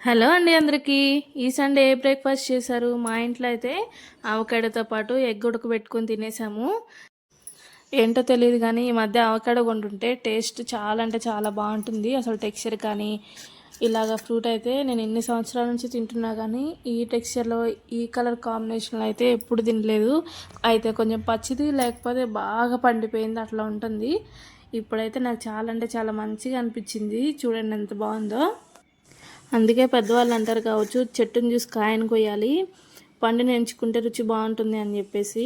Hello అండి అందరికీ. ఈ సండే ఏ బ్రేక్ఫాస్ట్ చేశారు? మా ఇంట్లో అయితే ఆవకాడోతో పాటు ఎగ్ ఉడకబెట్టుకొని తినేసాము. ఏంటో తెలియదు కానీ ఈ మధ్య ఆవకాడో కొంటుంటే టేస్ట్ చాలా అంటే చాలా బాగుంటుంది. అసలు టెక్స్చర్ కానీ ఇలాగ ఫ్రూట్ అయితే నేను ఎన్ని సంవత్సరాల నుంచి తింటున్నా కానీ ఈ టెక్స్చర్లో ఈ కలర్ కాంబినేషన్లో అయితే ఎప్పుడు తినలేదు. అయితే కొంచెం పచ్చిది లేకపోతే బాగా పండిపోయింది అట్లా ఉంటుంది. ఇప్పుడైతే నాకు చాలా అంటే చాలా మంచిగా అనిపించింది. చూడండి ఎంత బాగుందో. అందుకే పెద్దవాళ్ళు అంటారు కావచ్చు, చెట్టుని చూసి కాయను కొయ్యాలి, పండుని ఎంచుకుంటే రుచి బాగుంటుంది అని చెప్పేసి.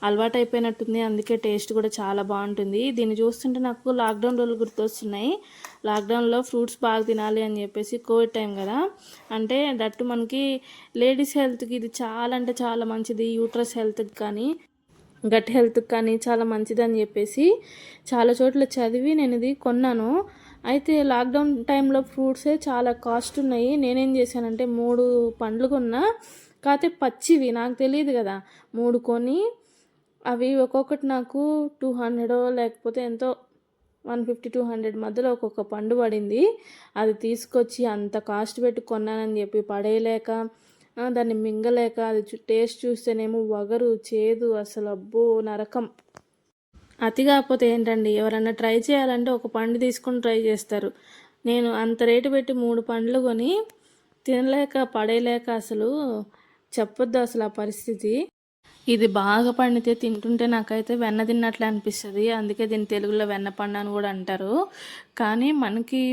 అలవాటు అయిపోయినట్టుంది, అందుకే టేస్ట్ కూడా చాలా బాగుంటుంది. దీన్ని చూస్తుంటే నాకు లాక్డౌన్ రోజులు గుర్తొస్తున్నాయి. లాక్డౌన్లో ఫ్రూట్స్ బాగా తినాలి అని చెప్పేసి, కోవిడ్ టైం కదా, అంటే దట్టు మనకి లేడీస్ హెల్త్కి ఇది చాలా అంటే చాలా మంచిది. యూట్రస్ హెల్త్కి కానీ గట్ హెల్త్కి కానీ చాలా మంచిది అని చెప్పేసి చాలా చోట్ల చదివి నేను ఇది కొన్నాను. అయితే లాక్డౌన్ టైంలో ఫ్రూట్సే చాలా కాస్ట్ ఉన్నాయి. నేనేం చేశానంటే 3 పండ్లు కొన్నా, కాకపోతే పచ్చివి నాకు తెలియదు కదా. 3 కొని అవి ఒక్కొక్కటి నాకు 200 లేకపోతే ఎంతో 150-200 మధ్యలో ఒక్కొక్క పండు పడింది. అది తీసుకొచ్చి అంత కాస్ట్ పెట్టి కొన్నానని చెప్పి పడేయలేక, దాన్ని మింగలేక, అది టేస్ట్ చూస్తేనేమో వగరు చేదు, అసలు అబ్బో నరకం. అతి కాకపోతే ఏంటండి, ఎవరన్నా ట్రై చేయాలంటే ఒక పండు తీసుకొని ట్రై చేస్తారు. నేను అంత రేటు పెట్టి 3 పండ్లు కొని తినలేక పడేయలేక అసలు చెప్పొద్దు అసలు ఆ పరిస్థితి. ఇది బాగా పండితే తింటుంటే నాకైతే వెన్న తిన్నట్లు అనిపిస్తుంది. అందుకే దీన్ని తెలుగులో వెన్న పండు అని కూడా అంటారు. కానీ మనకి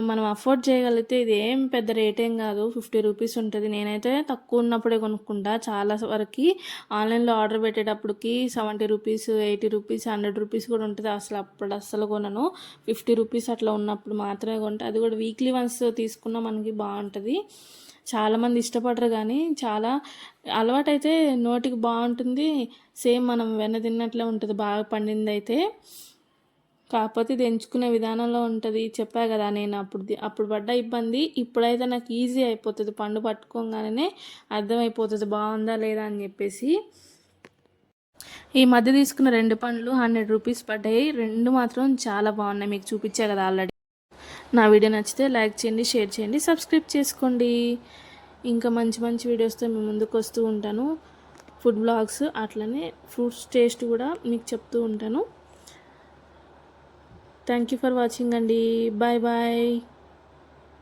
మనం అఫోర్డ్ చేయగలిగితే ఇది ఏం పెద్ద రేట్ ఏం కాదు, 50 రూపీస్ ఉంటుంది. నేనైతే తక్కువ ఉన్నప్పుడే కొనుక్కుంటా. చాలా వరకు ఆన్లైన్లో ఆర్డర్ పెట్టేటప్పటికి 70 రూపీస్, 80 రూపీస్, 100 రూపీస్ కూడా ఉంటుంది. అప్పుడు అస్సలు కొనను. 50 రూపీస్ అట్లా ఉన్నప్పుడు మాత్రమే కొంటా. అది కూడా వీక్లీ వన్స్ తీసుకున్నా మనకి బాగుంటుంది. చాలామంది ఇష్టపడరు కానీ చాలా అలవాటైతే నోటికి బాగుంటుంది. సేమ్ మనం వెన్న తిన్నట్లే ఉంటుంది బాగా పండింది అయితే. కాకపోతే ఇది ఎంచుకునే విధానంలో ఉంటుంది. చెప్పా కదా నేను అప్పుడు పడ్డ ఇబ్బంది. ఇప్పుడైతే నాకు ఈజీ అయిపోతుంది. పండు పట్టుకోగానే అర్థమైపోతుంది బాగుందా లేదా అని చెప్పేసి. ఈ మధ్య తీసుకున్న 2 పండ్లు 100 రూపీస్ పడ్డాయి. 2 మాత్రం చాలా బాగున్నాయి. మీకు చూపించా కదా ఆల్రెడీ. నా వీడియో నచ్చితే లైక్ చేయండి, షేర్ చేయండి, సబ్స్క్రైబ్ చేసుకోండి. ఇంకా మంచి మంచి వీడియోస్తో మీ ముందుకు వస్తూ ఉంటాను. ఫుడ్ బ్లాగ్స్ అట్లనే ఫ్రూట్స్ టేస్ట్ కూడా మీకు చెప్తూ ఉంటాను. థ్యాంక్ యూ ఫర్ వాచింగ్ అండి. Bye bye.